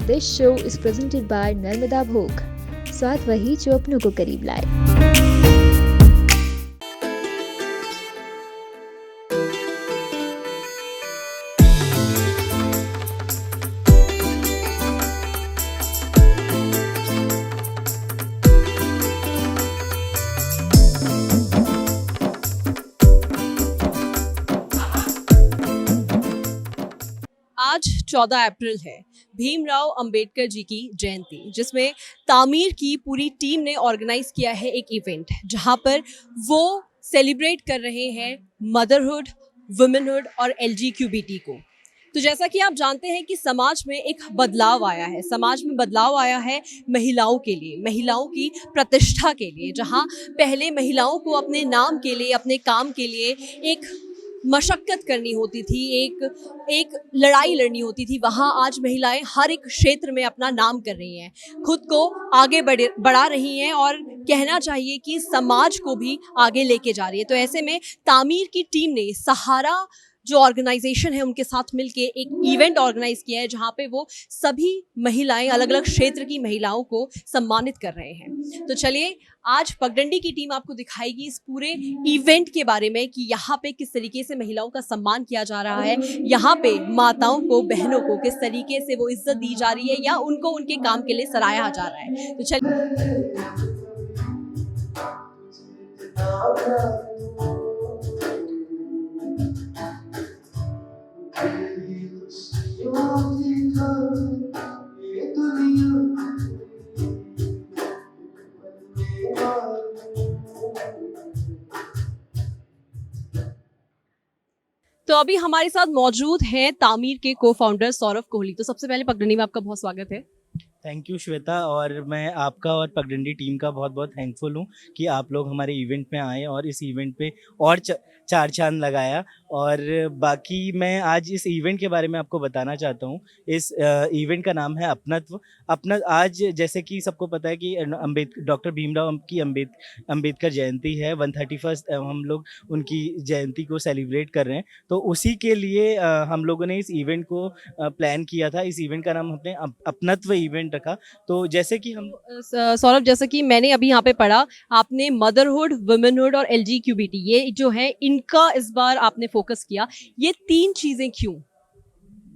This show is presented by Narmada भोग, स्वाद वही जो अपनों को करीब लाए। आज 14 अप्रैल है, भीमराव अंबेडकर जी की जयंती, जिसमें तामीर की पूरी टीम ने ऑर्गेनाइज किया है एक इवेंट, जहां पर वो सेलिब्रेट कर रहे हैं मदरहुड, वुमेनहुड और एलजीक्यूबीटी को। तो जैसा कि आप जानते हैं कि समाज में एक बदलाव आया है, समाज में बदलाव आया है महिलाओं के लिए, महिलाओं की प्रतिष्ठा के लिए। जहां पहले महिलाओं को अपने नाम के लिए, अपने काम के लिए एक मशक्कत करनी होती थी, एक लड़ाई लड़नी होती थी, वहाँ आज महिलाएं हर एक क्षेत्र में अपना नाम कर रही हैं, खुद को आगे बढ़ा रही हैं और कहना चाहिए कि समाज को भी आगे लेके जा रही है। तो ऐसे में तामीर की टीम ने सहारा जो ऑर्गेनाइजेशन है उनके साथ मिलके एक इवेंट ऑर्गेनाइज किया है, जहाँ पे वो सभी महिलाएं, अलग अलग क्षेत्र की महिलाओं को सम्मानित कर रहे हैं। तो चलिए, आज पगडंडी की टीम आपको दिखाएगी इस पूरे इवेंट के बारे में कि यहाँ पे किस तरीके से महिलाओं का सम्मान किया जा रहा है, यहाँ पे माताओं को, बहनों को किस तरीके से वो इज्जत दी जा रही है या उनको उनके काम के लिए सराहा जा रहा है। तो चलिए, तो अभी हमारे साथ मौजूद हैं तामीर के को फाउंडर सौरभ कोहली। तो सबसे पहले पगडंडी में आपका बहुत स्वागत है। थैंक यू श्वेता, और मैं आपका और पगडंडी टीम का बहुत बहुत थैंकफुल हूँ कि आप लोग हमारे इवेंट में आए और इस इवेंट पे और चार चांद लगाया। और बाकी मैं आज इस इवेंट के बारे में आपको बताना चाहता हूँ। इस इवेंट का नाम है अपनत्व। आज जैसे कि सबको पता है कि डॉक्टर भीमराव की अंबेडकर जयंती है, 131 हम लोग उनकी जयंती को सेलिब्रेट कर रहे हैं। तो उसी के लिए हम लोगों ने इस इवेंट को प्लान किया था। इस इवेंट का नाम हमने अपनत्व इवेंट रखा। तो जैसे कि हम सौरभ, जैसे कि मैंने अभी यहाँ पे पढ़ा, आपने मदरहुड, वुमेनहुड और एलजीक्यूबीटी, ये जो है इनका इस बार आपने फोकस किया। ये तीन चीजें क्यों?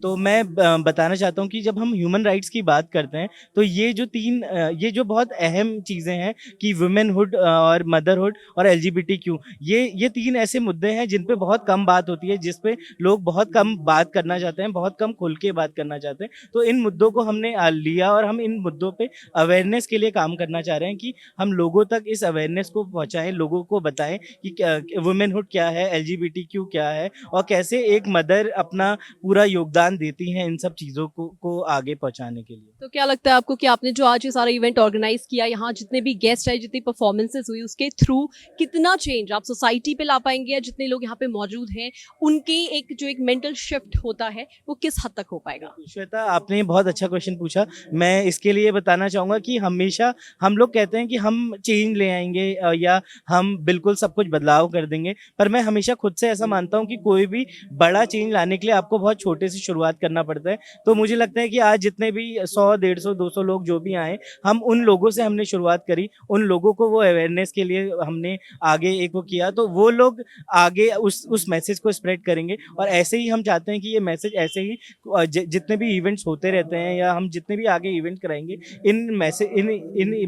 तो मैं बताना चाहता हूँ कि जब हम ह्यूमन राइट्स की बात करते हैं तो ये जो बहुत अहम चीज़ें हैं कि वुमेनहुड और मदरहुड और एलजीबीटीक्यू, ये तीन ऐसे मुद्दे हैं जिन पे बहुत कम बात होती है, जिस पे लोग बहुत कम बात करना चाहते हैं, बहुत कम खुल के बात करना चाहते हैं। तो इन मुद्दों को हमने लिया और हम इन मुद्दों पे अवेयरनेस के लिए काम करना चाह रहे हैं कि हम लोगों तक इस अवेयरनेस को पहुँचाएँ, लोगों को बताएं कि वुमेनहुड क्या है, एलजीबीटीक्यू क्या है, और कैसे एक मदर अपना पूरा योगदान देती हैं इन सब चीज़ों को आगे पहुंचाने के लिए। तो क्या लगता है आपको कि आपने जो आज ये सारा इवेंट ऑर्गेनाइज किया, यहाँ जितने भी गेस्ट आए, जितनी परफॉर्मेंसेस हुई, उसके थ्रू कितना चेंज आप सोसाइटी पे ला पाएंगे, या जितने लोग यहाँ पे मौजूद हैं उनके एक मेंटल शिफ्ट होता है वो किस हद तक हो पाएगा? श्वेता, आपने बहुत अच्छा क्वेश्चन पूछा। मैं इसके लिए बताना चाहूँगा कि हमेशा हम लोग कहते हैं कि हम चेंज ले आएंगे या हम बिल्कुल सब कुछ बदलाव कर देंगे, पर मैं हमेशा खुद से ऐसा मानता हूँ कि कोई भी बड़ा चेंज लाने के लिए आपको बहुत छोटे से शुरुआत करना पड़ता है। तो मुझे लगता है कि आज जितने भी 100, 150, 200 लोग जो भी आए, हम उन लोगों से हमने शुरुआत करी, उन लोगों को वो अवेयरनेस के लिए हमने आगे एक वो किया, तो वो लोग आगे उस मैसेज को स्प्रेड करेंगे। और ऐसे ही हम चाहते हैं कि ये मैसेज ऐसे ही जितने भी इवेंट्स होते रहते हैं या हम जितने भी आगे इवेंट कराएंगे, इन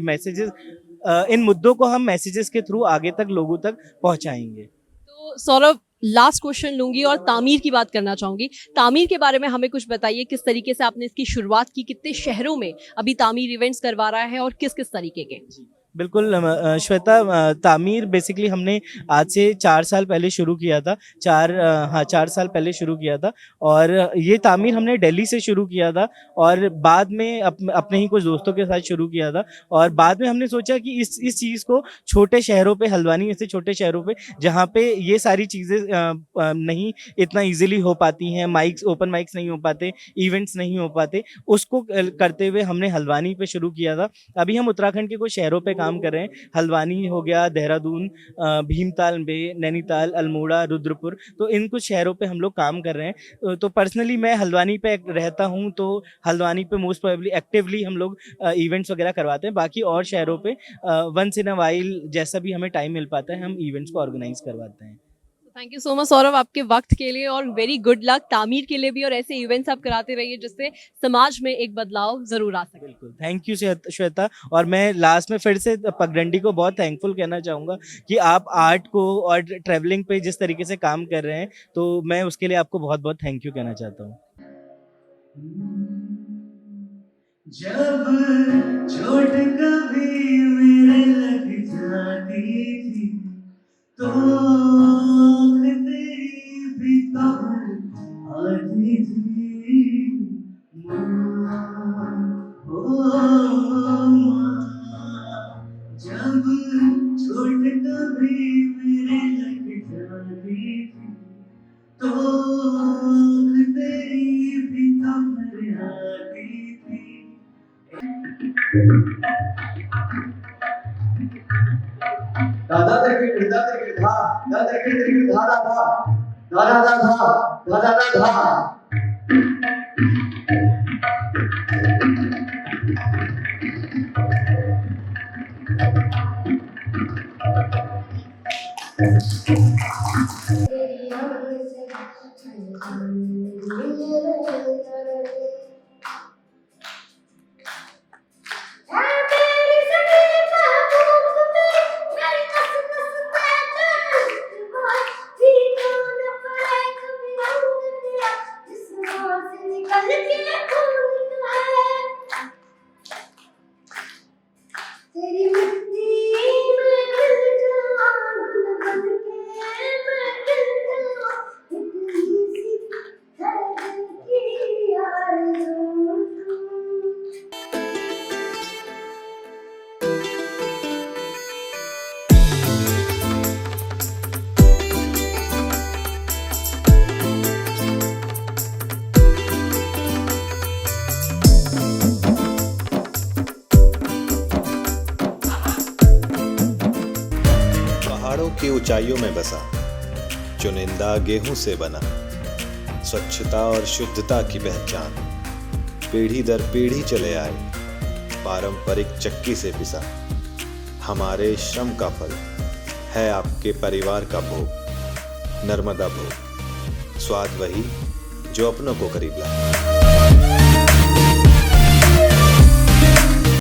मैसेजेस, इन मुद्दों को हम मैसेजेस के थ्रू आगे तक लोगों तक पहुंचाएंगे। तो सौरभ, लास्ट क्वेश्चन लूंगी और तामीर की बात करना चाहूंगी। तामीर के बारे में हमें कुछ बताइए, किस तरीके से आपने इसकी शुरुआत की, कितने शहरों में अभी तामीर इवेंट्स करवा रहा है और किस किस तरीके के? बिल्कुल श्वेता, तामीर बेसिकली हमने आज से 4 साल पहले शुरू किया था। 4 साल पहले शुरू किया था। और ये तामीर हमने दिल्ली से शुरू किया था और बाद में अपने ही कुछ दोस्तों के साथ शुरू किया था। और बाद में हमने सोचा कि इस चीज़ को छोटे शहरों पे, हल्द्वानी जैसे छोटे शहरों पे जहाँ पे ये सारी चीज़ें नहीं इतना ईजिली हो पाती हैं, ओपन माइक्स नहीं हो पाते, इवेंट्स नहीं हो पाते, उसको करते हुए हमने हल्द्वानी पे शुरू किया था। अभी हम उत्तराखंड के कुछ शहरों पे काम कर रहे हैं। हल्द्वानी हो गया, देहरादून, भीमताल में, नैनीताल, अल्मोड़ा, रुद्रपुर, तो इन कुछ शहरों पे हम लोग काम कर रहे हैं। तो पर्सनली मैं हल्द्वानी पे रहता हूँ, तो हल्द्वानी पे मोस्ट प्रोबेबली एक्टिवली हम लोग इवेंट्स वगैरह करवाते हैं। बाकी और शहरों पे वंस इन अ वाइल जैसा भी हमें टाइम मिल पाता है हम इवेंट्स को ऑर्गेनाइज करवाते हैं। Thank you so much Saurabh आपके वक्त के लिए, और वेरी गुड लक तामीर के लिए भी, और ऐसे इवेंट्स आप कराते रहिए जिससे समाज में एक बदलाव जरूर आ सके। बिल्कुल, थैंक यू श्वेता। और मैं लास्ट में फिर से पगडंडी को बहुत थैंकफुल कहना चाहूँगा कि आप आर्ट को और ट्रैवलिंग पे जिस तरीके से काम कर रहे हैं, तो मैं उसके लिए आपको बहुत बहुत थैंक यू कहना चाहता हूँ। जब चोट कभी मेरे लग जाती थी तो तेरी भी खबर आती थी। माँ, ओ माँ, जब चोट कभी मेरे लग जाती थी तो तेरी भी खबर आती थी। दादा तेरे धा दादा तेरे धा धा तेरी मिट्टी में मिल जाऊं, गुल बन के मैं मिल जाऊं, इतनी सी धड़कन की आरज़ू तू। पहाड़ों की ऊंचाइयों में बसा, चुनिंदा गेहूं से बना, स्वच्छता और शुद्धता की पहचान, पीढ़ी दर पीढ़ी चले आए, पारंपरिक चक्की से पिसा, हमारे श्रम का फल है आपके परिवार का भोग। नर्मदा भोग, स्वाद वही जो अपनों को करीब लाए।